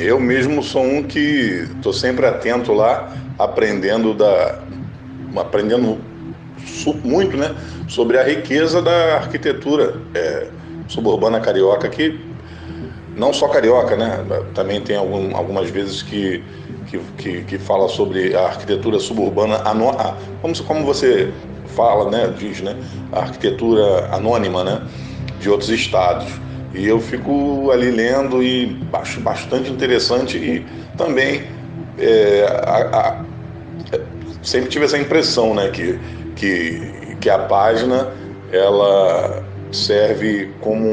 Eu mesmo sou um que estou sempre atento lá, aprendendo muito, né, sobre a riqueza da arquitetura suburbana carioca, que não só carioca, né, também tem algumas vezes que fala sobre a arquitetura suburbana, como você fala, né, diz, né, a arquitetura anônima, né, de outros estados. E eu fico ali lendo e acho bastante interessante e também é, a, sempre tive essa impressão, né, que a página ela serve como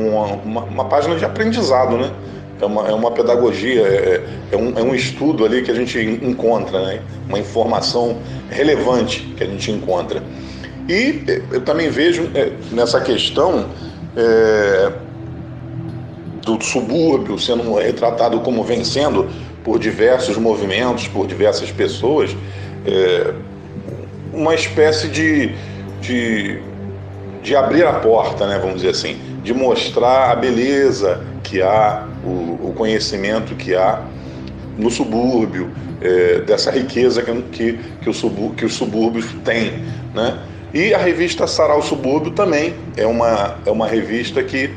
uma página de aprendizado, né? É uma pedagogia, é um estudo ali que a gente encontra, né? Uma informação relevante que a gente encontra. E eu também vejo nessa questão do subúrbio sendo retratado como vencendo por diversos movimentos, por diversas pessoas, uma espécie de abrir a porta, né, vamos dizer assim, de mostrar a beleza que há, o conhecimento que há no subúrbio, dessa riqueza que os subúrbios têm, né? E a revista Sarau Subúrbio também é uma revista que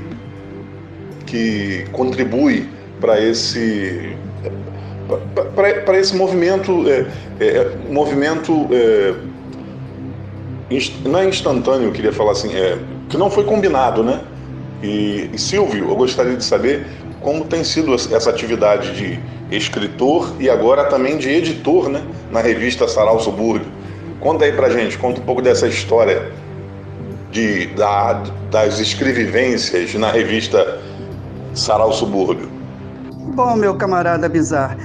contribui para esse movimento, não é instantâneo, eu queria falar assim, que não foi combinado, né? E Silvio, eu gostaria de saber como tem sido essa atividade de escritor e agora também de editor, né, na revista Sarau Subúrbio. Conta aí pra gente, conta um pouco dessa história das escrevivências na revista Sarau Subúrbio. Bom, meu camarada Bizarro,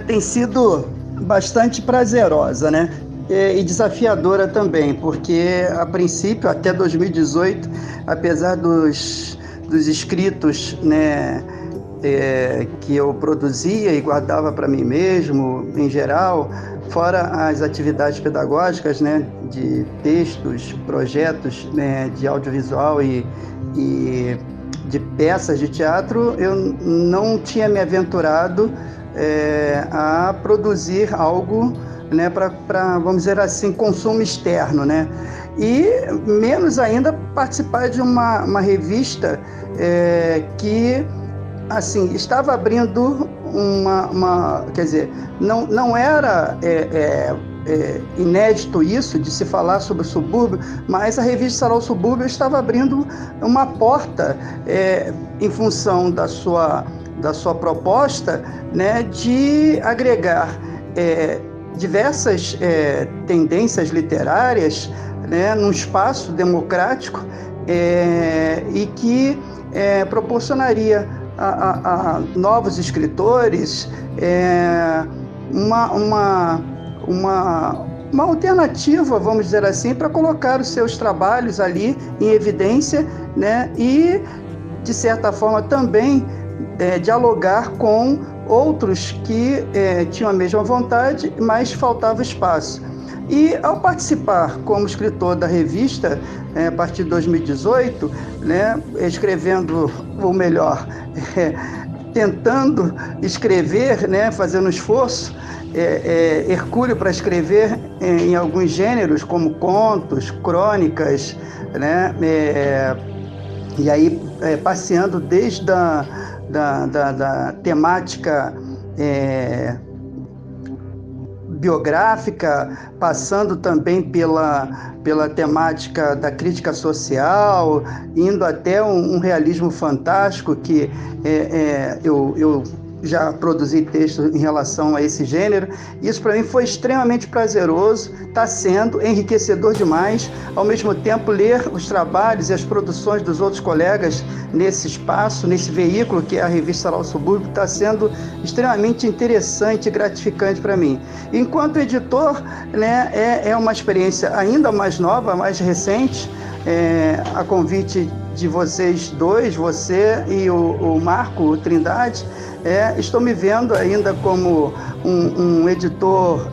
tem sido bastante prazerosa, né? E desafiadora também, porque a princípio, até 2018, apesar dos escritos, né, que eu produzia e guardava para mim mesmo, em geral, fora as atividades pedagógicas, né, de textos, projetos, né, de audiovisual e de peças de teatro, eu não tinha me aventurado a produzir algo, né, para, vamos dizer assim, consumo externo, né? E menos ainda participar de uma revista que, assim, estava abrindo quer dizer, não era inédito isso de se falar sobre o subúrbio, mas a revista Sarau Subúrbio estava abrindo uma porta em função da sua proposta, né, de agregar diversas tendências literárias, né, num espaço democrático e que proporcionaria a novos escritores uma alternativa, vamos dizer assim, para colocar os seus trabalhos ali em evidência, né, e, de certa forma, também dialogar com outros que tinham a mesma vontade, mas faltava espaço. E, ao participar como escritor da revista, a partir de 2018, né, escrevendo, ou melhor, tentando escrever, né, fazendo um esforço hercúleo para escrever em alguns gêneros, como contos, crônicas, né, e aí passeando desde da temática biográfica, passando também pela temática da crítica social, indo até um realismo fantástico, que eu já produzi texto em relação a esse gênero. Isso para mim foi extremamente prazeroso, está sendo enriquecedor demais. Ao mesmo tempo, ler os trabalhos e as produções dos outros colegas nesse espaço, nesse veículo que é a revista Sarau Subúrbio, está sendo extremamente interessante e gratificante para mim. Enquanto editor, né, é uma experiência ainda mais nova, mais recente, a convite de vocês dois, você e o Marco Trindade. Estou me vendo ainda como um editor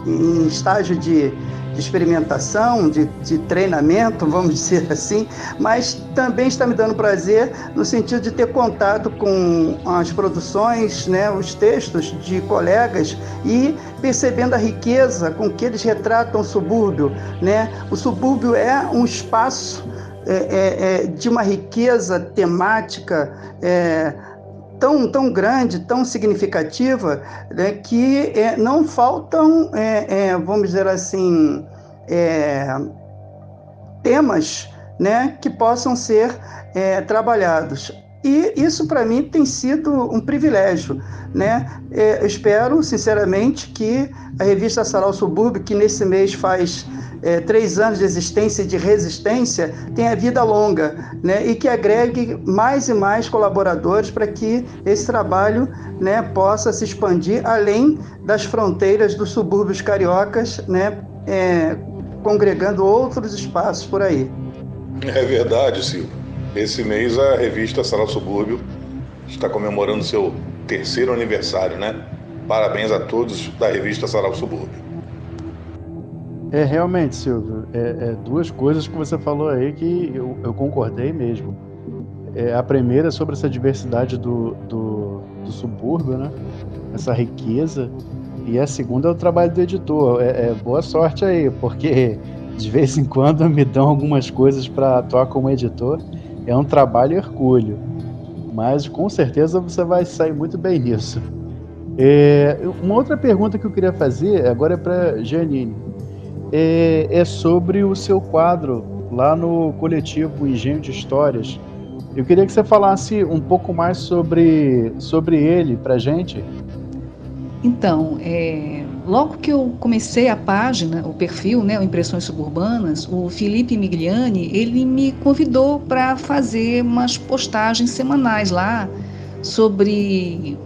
em estágio de de experimentação, de treinamento, vamos dizer assim, mas também está me dando prazer no sentido de ter contato com as produções, né, os textos de colegas e percebendo a riqueza com que eles retratam o subúrbio, né? O subúrbio é um espaço de uma riqueza temática tão grande, tão significativa, né, que não faltam, vamos dizer assim, temas, né, que possam ser trabalhados. E isso, para mim, tem sido um privilégio, né? Eu espero, sinceramente, que a revista Sarau Subúrbio, que nesse mês faz 3 anos de existência e de resistência, tenha vida longa, né? E que agregue mais e mais colaboradores para que esse trabalho, né, possa se expandir além das fronteiras dos subúrbios cariocas, né, congregando outros espaços por aí. É verdade, Silvio. Esse mês a revista Sarau Subúrbio está comemorando seu 3º aniversário, né? Parabéns a todos da revista Sarau Subúrbio. Realmente, Silvio, duas coisas que você falou aí que eu concordei mesmo. A primeira é sobre essa diversidade do subúrbio, né? Essa riqueza. E a segunda é o trabalho do editor. Boa sorte aí, porque de vez em quando me dão algumas coisas para atuar como editor. É um trabalho hercúleo, mas com certeza você vai sair muito bem nisso. Uma outra pergunta que eu queria fazer agora é para Janine. É sobre o seu quadro lá no coletivo Engenho de Histórias. Eu queria que você falasse um pouco mais sobre ele para a gente. Então, logo que eu comecei a página, o perfil, né, o Impressões Suburbanas, o Felipe Migliani, ele me convidou para fazer umas postagens semanais lá sobre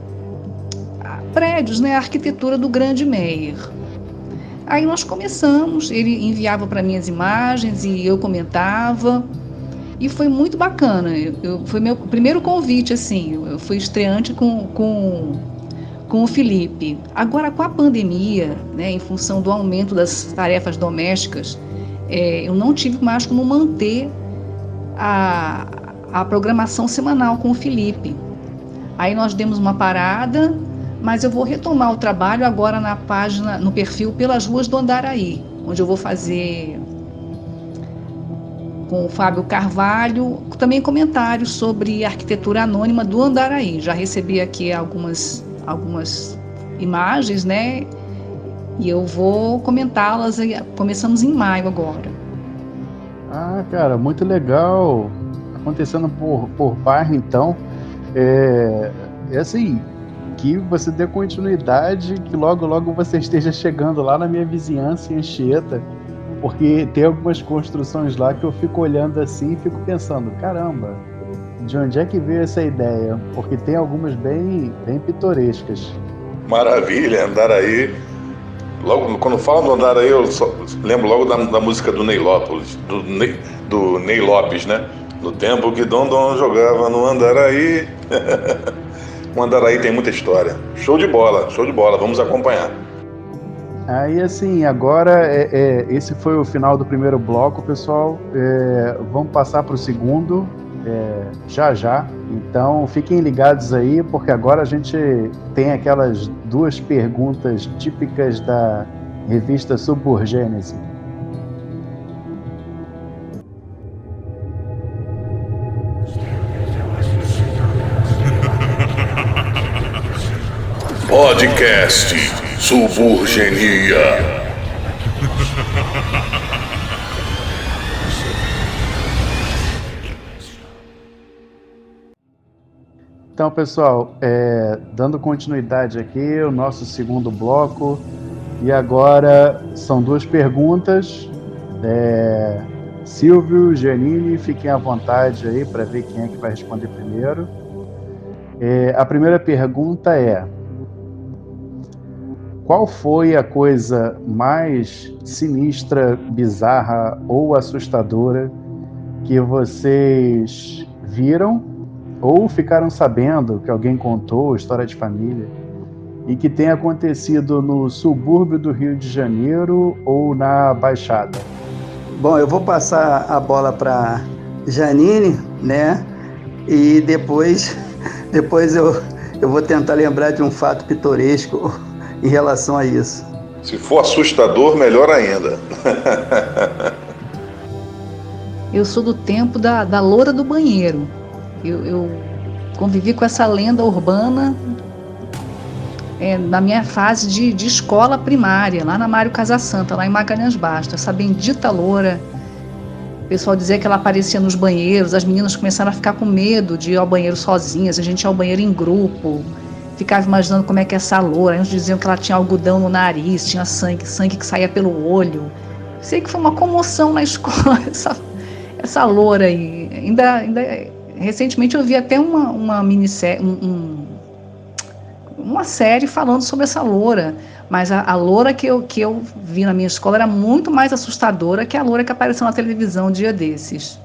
prédios, né, a arquitetura do Grande Meier. Aí nós começamos, ele enviava para mim as imagens e eu comentava, e foi muito bacana. Foi meu primeiro convite, assim, eu fui estreante com o Felipe. Agora, com a pandemia, né, em função do aumento das tarefas domésticas, eu não tive mais como manter a programação semanal com o Felipe. Aí nós demos uma parada, mas eu vou retomar o trabalho agora na página, no perfil Pelas Ruas do Andaraí, onde eu vou fazer com o Fábio Carvalho também comentários sobre a arquitetura anônima do Andaraí. Já recebi aqui algumas imagens, né? E eu vou comentá-las. Começamos em maio agora. Ah, cara, muito legal. Acontecendo por bairro, então. É assim, que você dê continuidade, que logo você esteja chegando lá na minha vizinhança em Anchieta, porque tem algumas construções lá que eu fico olhando assim e fico pensando, caramba, de onde é que veio essa ideia? Porque tem algumas bem pitorescas. Maravilha, Andaraí. Logo, quando falo do Andaraí, eu só lembro logo da música do Ney Lopes, do Ney Lopes, né? No tempo que Dom jogava no Andaraí. O Andaraí tem muita história. Show de bola, vamos acompanhar. Aí, assim, agora esse foi o final do primeiro bloco, pessoal. Vamos passar para o segundo já. Então, fiquem ligados aí, porque agora a gente tem aquelas 2 perguntas típicas da revista Suburgênese. Podcast Suburgenia. Então, pessoal, dando continuidade aqui, o nosso segundo bloco. E agora são 2 perguntas. Silvio, Janine, fiquem à vontade aí para ver quem é que vai responder primeiro. A primeira pergunta é: qual foi a coisa mais sinistra, bizarra ou assustadora que vocês viram ou ficaram sabendo que alguém contou, história de família, e que tenha acontecido no subúrbio do Rio de Janeiro ou na Baixada? Bom, eu vou passar a bola para Janine, né? E depois eu vou tentar lembrar de um fato pitoresco em relação a isso. Se for assustador, melhor ainda. Eu sou do tempo da loura do banheiro. Eu convivi com essa lenda urbana na minha fase de escola primária, lá na Mário Casasanta, lá em Magalhães Bastos. Essa bendita loura. O pessoal dizia que ela aparecia nos banheiros, as meninas começaram a ficar com medo de ir ao banheiro sozinhas, a gente ia ao banheiro em grupo, ficava imaginando como é que é essa loura. Uns diziam que ela tinha algodão no nariz, tinha sangue que saía pelo olho. Sei que foi uma comoção na escola, essa loura aí. Ainda recentemente eu vi até uma minissérie, uma série falando sobre essa loura, mas a loura que eu vi na minha escola era muito mais assustadora que a loura que apareceu na televisão um dia desses.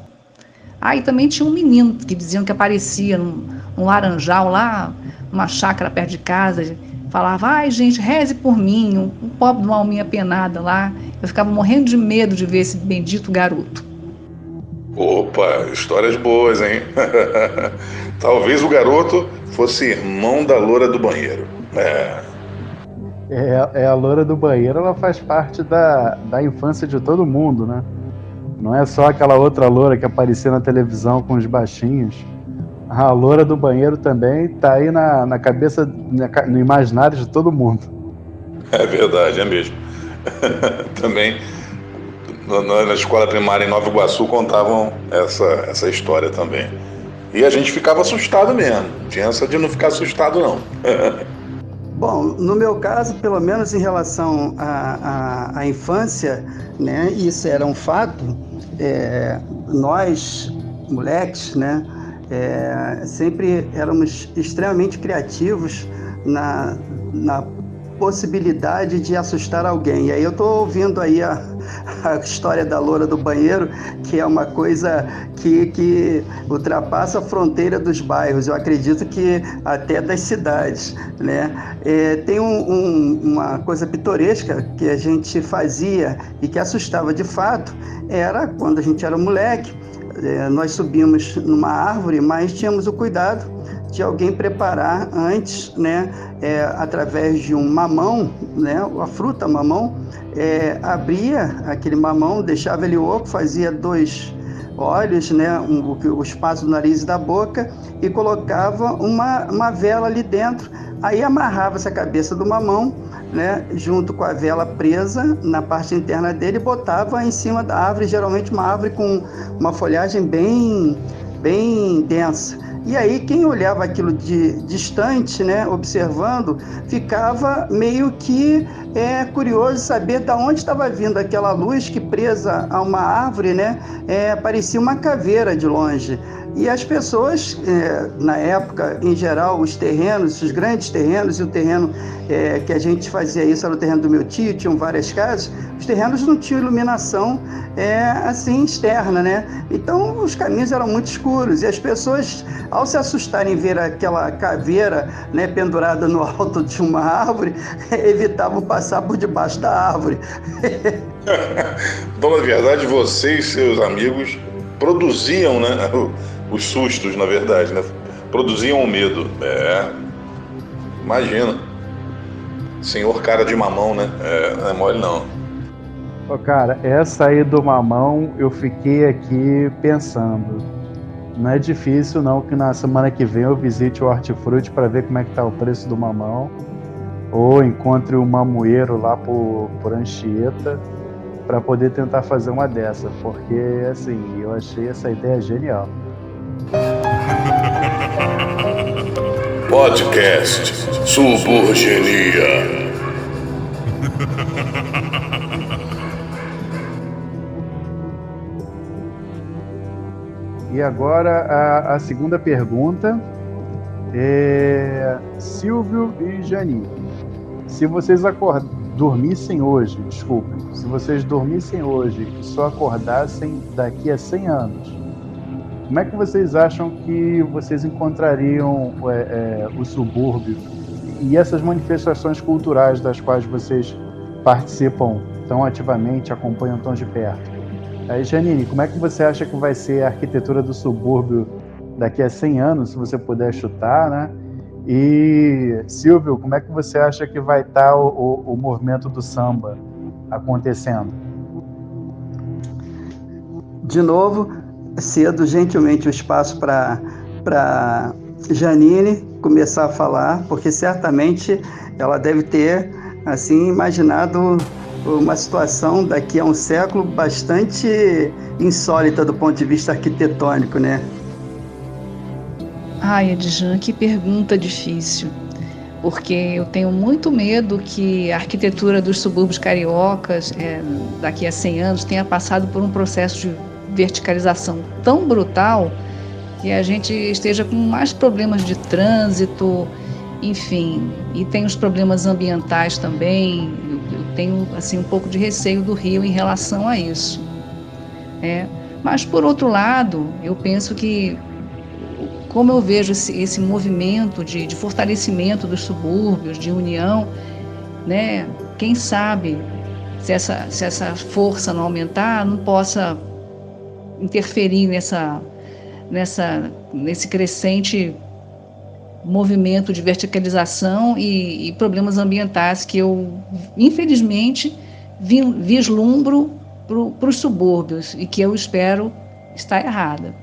E também tinha um menino que diziam que aparecia num laranjal lá, numa chácara perto de casa, falava: ai gente, reze por mim, um pobre de uma alminha penada lá. Eu ficava morrendo de medo de ver esse bendito garoto. Opa, histórias boas, hein? Talvez o garoto fosse irmão da loura do banheiro. A loura do banheiro, ela faz parte da infância de todo mundo, né? Não é só aquela outra loura que aparecia na televisão com os baixinhos. A loura do banheiro também tá aí na cabeça, no imaginário de todo mundo. É verdade, é mesmo. Também na escola primária em Nova Iguaçu contavam essa história também. E a gente ficava assustado mesmo. Tinha essa de não ficar assustado, não. Bom, no meu caso, pelo menos em relação à infância, né, isso era um fato. Nós, moleques, né, sempre éramos extremamente criativos na possibilidade de assustar alguém. E aí eu estou ouvindo aí a história da loura do banheiro, que é uma coisa que ultrapassa a fronteira dos bairros, eu acredito que até das cidades, né? Tem uma coisa pitoresca que a gente fazia e que assustava de fato, era quando a gente era moleque, nós subimos numa árvore, mas tínhamos o cuidado de alguém preparar antes, né, através de um mamão, né, a fruta mamão, abria aquele mamão, deixava ele oco, fazia 2 olhos, né, o espaço do nariz e da boca, e colocava uma vela ali dentro. Aí amarrava essa cabeça do mamão, né, junto com a vela presa na parte interna dele, e botava em cima da árvore, geralmente uma árvore com uma folhagem bem densa. E aí quem olhava aquilo de distante, né, observando, ficava meio que curioso saber de onde estava vindo aquela luz que, presa a uma árvore, né, parecia uma caveira de longe. E as pessoas, na época, em geral, os grandes terrenos, e o terreno que a gente fazia isso era o terreno do meu tio, tinham várias casas, os terrenos não tinham iluminação assim externa, né? Então os caminhos eram muito escuros e as pessoas, ao se assustarem em ver aquela caveira, né, pendurada no alto de uma árvore, evitavam passar por debaixo da árvore. Então, na verdade, você e seus amigos produziam, né, os sustos, na verdade, né? Produziam o medo. Imagina. Senhor cara de mamão, né? Não é mole, não. Cara, essa aí do mamão, eu fiquei aqui pensando. Não é difícil, não, que na semana que vem eu visite o Hortifruti para ver como é que tá o preço do mamão. Ou encontre o mamoeiro lá por Anchieta para poder tentar fazer uma dessa. Porque, assim, eu achei essa ideia genial. Podcast Suburgenia. E agora a segunda pergunta é Silvio e Janine. Se vocês dormissem hoje e só acordassem daqui a 100 anos, como é que vocês acham que vocês encontrariam o subúrbio E essas manifestações culturais das quais vocês participam tão ativamente, acompanham tão de perto. Aí, Janine, como é que você acha que vai ser a arquitetura do subúrbio daqui a 100 anos, se você puder chutar, né? E, Silvio, como é que você acha que vai estar o movimento do samba acontecendo? De novo, cedo gentilmente o espaço para Janine começar a falar, porque certamente ela deve ter assim imaginado uma situação daqui a um século bastante insólita do ponto de vista arquitetônico, né? Ai, Edjan, que pergunta difícil, porque eu tenho muito medo que a arquitetura dos subúrbios cariocas, daqui a 100 anos, tenha passado por um processo de verticalização tão brutal que a gente esteja com mais problemas de trânsito, enfim, e tem os problemas ambientais também. Eu tenho assim um pouco de receio do Rio em relação a isso. Mas, por outro lado, eu penso que, como eu vejo esse movimento de fortalecimento dos subúrbios, de união, né, quem sabe, se essa força não aumentar, não possa interferir nesse crescente movimento de verticalização e problemas ambientais que eu, infelizmente, vislumbro para os subúrbios e que eu espero estar errada.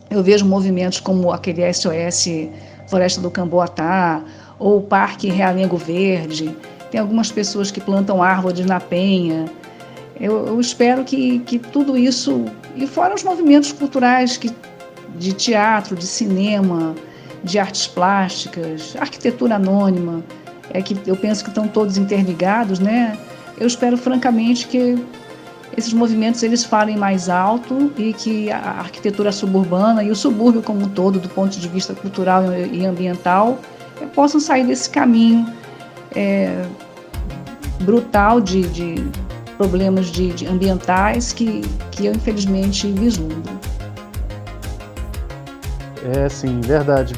Eu vejo movimentos como aquele SOS Floresta do Camboatá ou o Parque Realengo Verde. Tem algumas pessoas que plantam árvores na Penha. Eu espero que tudo isso, e fora os movimentos culturais de teatro, de cinema, de artes plásticas, arquitetura anônima, que eu penso que estão todos interligados, né? Eu espero francamente que esses movimentos eles falem mais alto e que a arquitetura suburbana e o subúrbio como um todo, do ponto de vista cultural e ambiental, possam sair desse caminho brutal de problemas de ambientais que eu infelizmente vislumbro. Sim, verdade.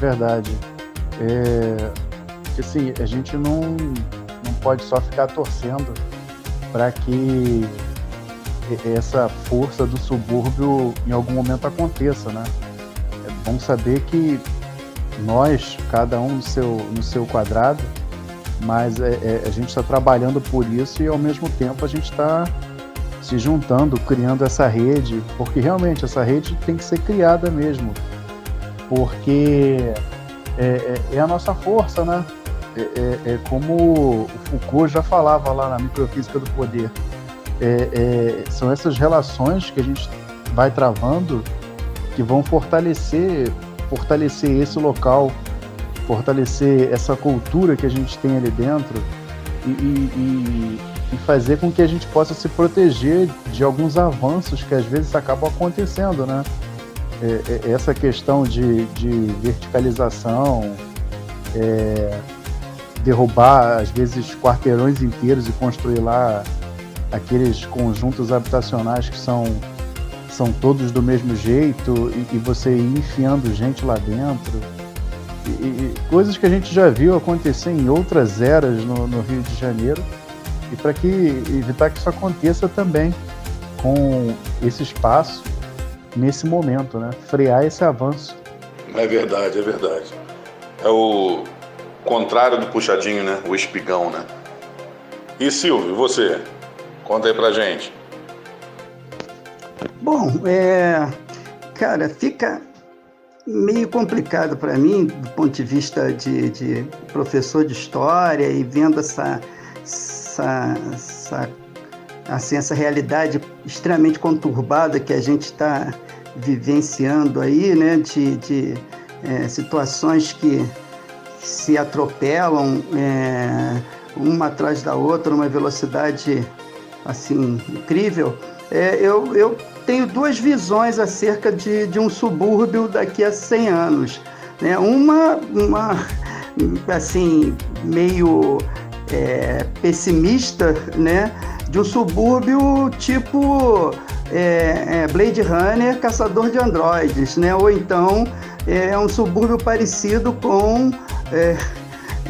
Assim, a gente não pode só ficar torcendo para que essa força do subúrbio em algum momento aconteça, né? É bom saber que nós, cada um no seu quadrado, mas a gente está trabalhando por isso e ao mesmo tempo a gente está se juntando, criando essa rede, porque realmente essa rede tem que ser criada mesmo, porque é a nossa força, né? Como o Foucault já falava lá na Microfísica do Poder, são essas relações que a gente vai travando que vão fortalecer esse local, fortalecer essa cultura que a gente tem ali dentro e fazer com que a gente possa se proteger de alguns avanços que às vezes acabam acontecendo, né? Essa questão de verticalização, derrubar às vezes quarteirões inteiros e construir lá aqueles conjuntos habitacionais que são todos do mesmo jeito e você ir enfiando gente lá dentro. E coisas que a gente já viu acontecer em outras eras no Rio de Janeiro, e para evitar que isso aconteça também com esse espaço nesse momento, né? Frear esse avanço. É verdade. É o contrário do puxadinho, né? O espigão, né? E Silvio, você? Conta aí pra gente. Bom, cara, fica meio complicado para mim, do ponto de vista de professor de história e vendo essa realidade extremamente conturbada que a gente está vivenciando aí, né, de situações que se atropelam uma atrás da outra numa velocidade assim incrível. Eu tenho duas visões acerca de um subúrbio daqui a 100 anos, né? Uma assim meio pessimista, né? De um subúrbio tipo Blade Runner, Caçador de Androides, né? Ou então um subúrbio parecido com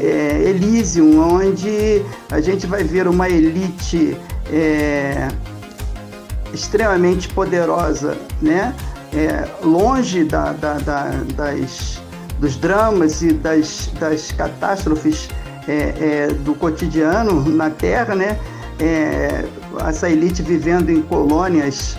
Elysium, onde a gente vai ver uma elite extremamente poderosa, né? Longe dos dramas e das catástrofes do cotidiano na Terra, né? Essa elite vivendo em colônias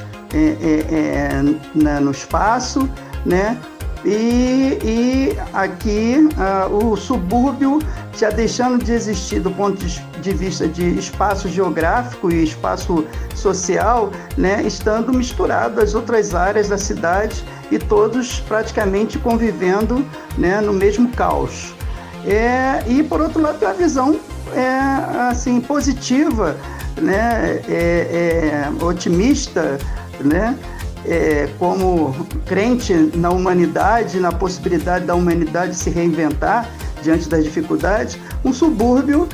no espaço, né? E aqui o subúrbio já deixando de existir do ponto de vista de espaço geográfico e espaço social, né, estando misturado às outras áreas da cidade e todos praticamente convivendo, né, no mesmo caos. E por outro lado tem uma visão assim, positiva, né, otimista, né, como crente na humanidade, na possibilidade da humanidade se reinventar diante das dificuldades, um subúrbio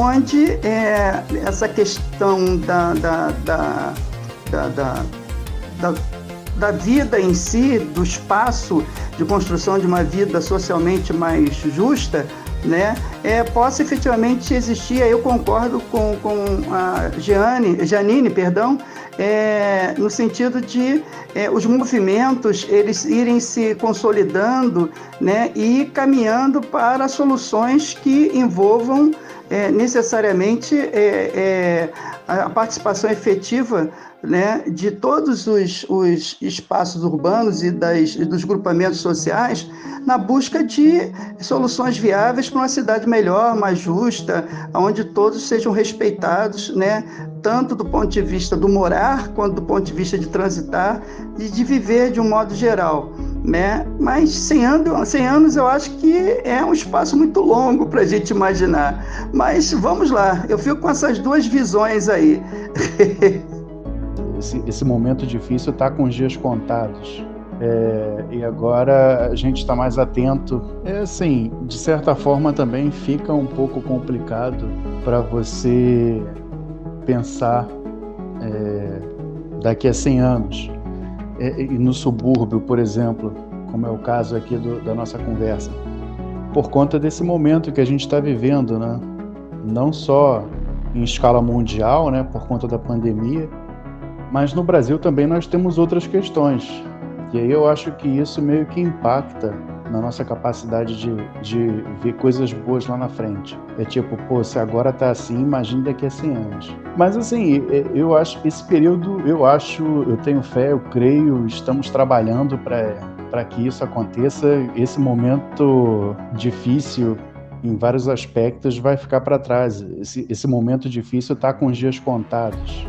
onde essa questão da vida em si, do espaço de construção de uma vida socialmente mais justa, né, possa efetivamente existir. Aí eu concordo com a Janine, no sentido de os movimentos eles irem se consolidando, né, e caminhando para soluções que envolvam necessariamente a participação efetiva, né, de todos os espaços urbanos e dos grupamentos sociais na busca de soluções viáveis para uma cidade melhor, mais justa, onde todos sejam respeitados, né, tanto do ponto de vista do morar, quanto do ponto de vista de transitar e de viver de um modo geral, né? Mas 100 anos eu acho que é um espaço muito longo para a gente imaginar. Mas vamos lá, eu fico com essas duas visões aí. Esse momento difícil está com os dias contados. E agora a gente está mais atento. Assim, de certa forma também fica um pouco complicado para você pensar daqui a 100 anos. E no subúrbio, por exemplo, como é o caso aqui da nossa conversa, por conta desse momento que a gente está vivendo, né? Não só em escala mundial, né, por conta da pandemia, mas no Brasil também nós temos outras questões. E aí eu acho que isso meio que impacta na nossa capacidade de ver coisas boas lá na frente. Tipo, se agora tá assim, imagina daqui a 100 anos. Mas assim, eu acho, esse período, eu tenho fé, eu creio, estamos trabalhando para que isso aconteça. Esse momento difícil, em vários aspectos, vai ficar para trás. Esse momento difícil está com os dias contados.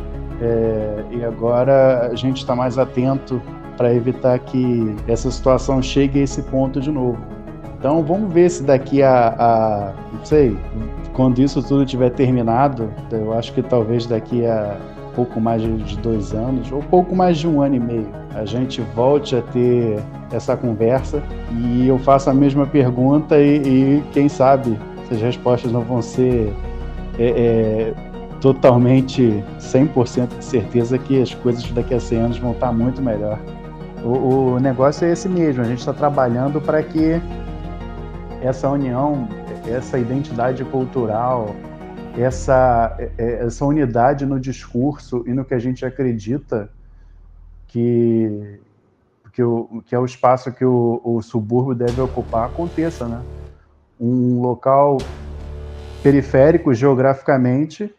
E agora a gente está mais atento para evitar que essa situação chegue a esse ponto de novo. Então vamos ver se daqui não sei, quando isso tudo tiver terminado, eu acho que talvez daqui a pouco mais de 2 anos, ou pouco mais de 1 ano e meio, a gente volte a ter essa conversa e eu faço a mesma pergunta e quem sabe se as respostas não vão ser totalmente 100% de certeza que as coisas daqui a 100 anos vão estar muito melhor. O negócio é esse mesmo, a gente está trabalhando para que essa união, essa identidade cultural, essa unidade no discurso e no que a gente acredita que é o espaço que o subúrbio deve ocupar, aconteça, né? Um local periférico geograficamente,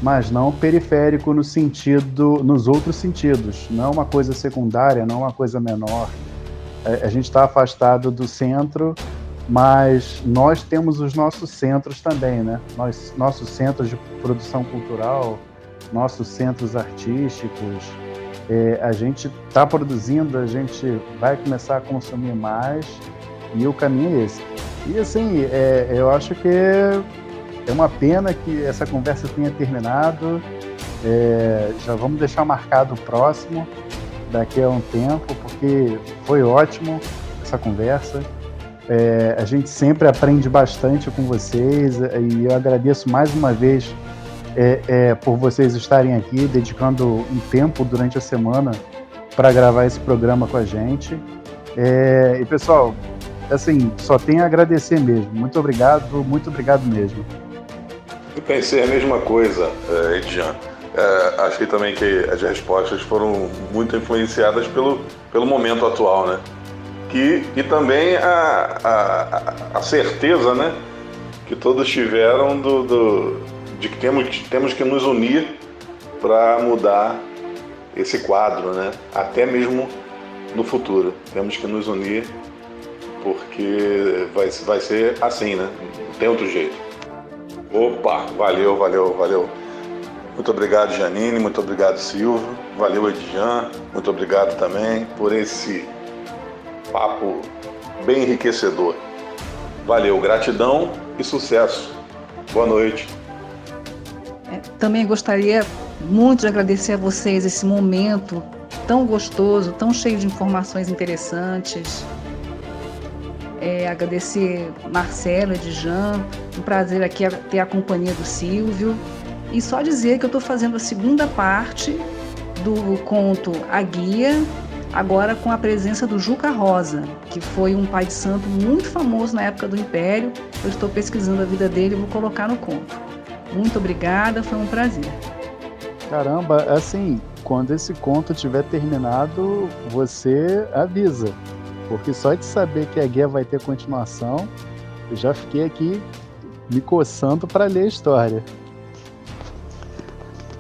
mas não periférico nos outros sentidos. Não é uma coisa secundária, não é uma coisa menor. A gente está afastado do centro, mas nós temos os nossos centros também, né? Nossos centros de produção cultural, nossos centros artísticos. A gente está produzindo, a gente vai começar a consumir mais e o caminho é esse. E assim, eu acho que é uma pena que essa conversa tenha terminado. Já vamos deixar marcado o próximo daqui a um tempo, porque foi ótimo essa conversa. A gente sempre aprende bastante com vocês e eu agradeço mais uma vez por vocês estarem aqui, dedicando um tempo durante a semana para gravar esse programa com a gente. E pessoal, assim, só tenho a agradecer mesmo. Muito obrigado mesmo. Eu pensei a mesma coisa, Edjan. Achei também que as respostas foram muito influenciadas pelo momento atual, né? E também a certeza, né, que todos tiveram de que temos que nos unir para mudar esse quadro, né? Até mesmo no futuro. Temos que nos unir porque vai ser assim, né? Não tem outro jeito. Opa, valeu. Muito obrigado, Janine, muito obrigado, Silvio. Valeu, Edjan. Muito obrigado também por esse papo bem enriquecedor. Valeu, gratidão e sucesso. Boa noite. Também gostaria muito de agradecer a vocês esse momento tão gostoso, tão cheio de informações interessantes. Agradecer Marcelo, Edjan, um prazer aqui ter a companhia do Silvio. E só dizer que eu estou fazendo a segunda parte do conto A Guia, agora com a presença do Juca Rosa, que foi um pai de santo muito famoso na época do Império. Eu estou pesquisando a vida dele e vou colocar no conto. Muito obrigada, foi um prazer. Caramba, assim, quando esse conto tiver terminado, você avisa. Porque só de saber que a guia vai ter continuação, eu já fiquei aqui me coçando para ler a história.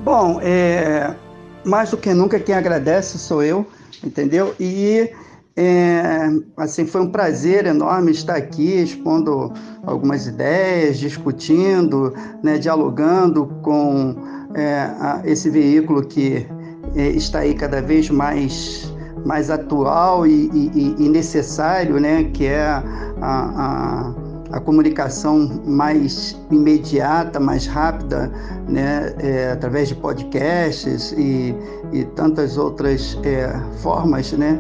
Bom, mais do que nunca quem agradece sou eu, entendeu? E assim, foi um prazer enorme estar aqui expondo algumas ideias, discutindo, né, dialogando com esse veículo que está aí cada vez mais atual e necessário, né, que é a comunicação mais imediata, mais rápida, né, através de podcasts e tantas outras formas, né,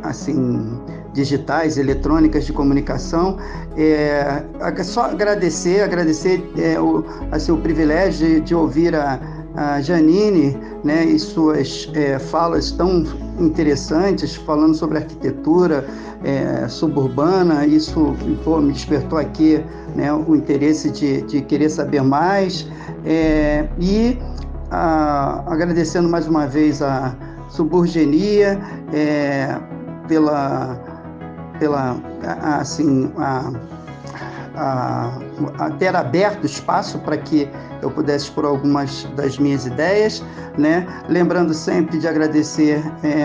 assim, digitais, eletrônicas de comunicação. Só agradecer o privilégio de ouvir a Janine, né, e suas falas tão interessantes, falando sobre arquitetura suburbana. Isso me despertou aqui, né, o interesse de querer saber mais, e agradecendo mais uma vez a Suburgenia pela assim, a ter aberto espaço para que eu pudesse expor algumas das minhas ideias, né? Lembrando sempre de agradecer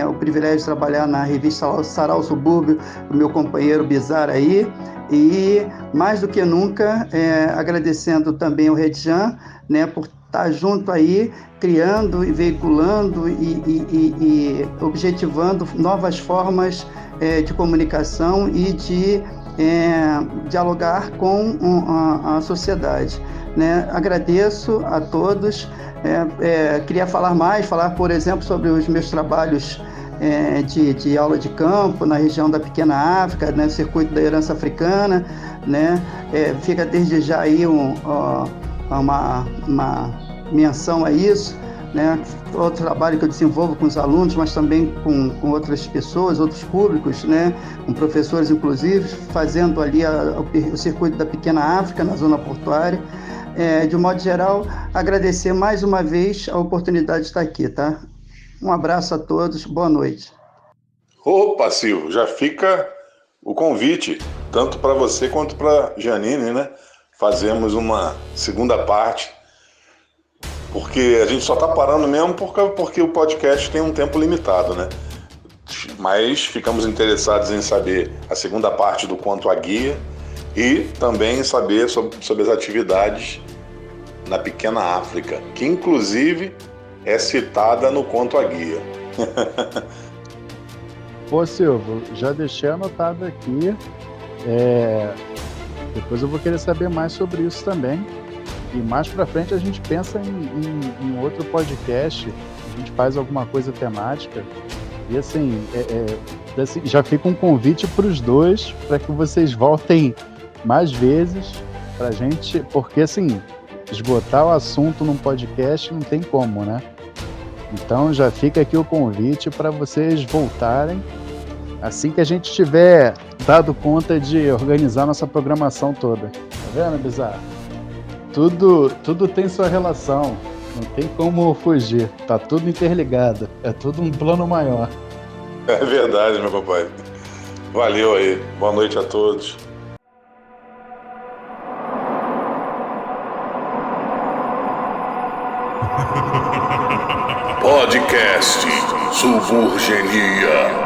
o privilégio de trabalhar na revista Sarau Subúrbio, o meu companheiro Bizarro aí, e mais do que nunca agradecendo também o Edjan, né, por estar junto aí, criando e veiculando e objetivando novas formas de comunicação e de dialogar com a sociedade, né? Agradeço a todos. Queria falar, por exemplo, sobre os meus trabalhos de aula de campo na região da Pequena África, né, circuito da herança africana, né? Fica desde já aí uma menção a isso, né? Outro trabalho que eu desenvolvo com os alunos, mas também com outras pessoas, outros públicos, né? Com professores, inclusive, fazendo ali o circuito da Pequena África, na zona portuária. De um modo geral, agradecer mais uma vez a oportunidade de estar aqui, tá? Um abraço a todos, boa noite. Opa, Silvio, já fica o convite, tanto para você quanto para Janine, né? Fazemos uma segunda parte, porque a gente só está parando mesmo porque o podcast tem um tempo limitado, né? Mas ficamos interessados em saber a segunda parte do conto A Guia e também saber sobre as atividades na Pequena África, que inclusive é citada no conto A Guia. Pô, Silvio, já deixei anotado aqui. Depois eu vou querer saber mais sobre isso também. E mais pra frente a gente pensa em outro podcast, a gente faz alguma coisa temática. E assim, já fica um convite para os dois, para que vocês voltem mais vezes pra gente, porque assim, esgotar o assunto num podcast não tem como, né? Então já fica aqui o convite para vocês voltarem Assim que a gente tiver dado conta de organizar nossa programação toda. Tá vendo, Bizarro? Tudo tem sua relação. Não tem como fugir. Tá tudo interligado. É tudo um plano maior. É verdade, meu papai. Valeu aí. Boa noite a todos. Podcast Suburgenia.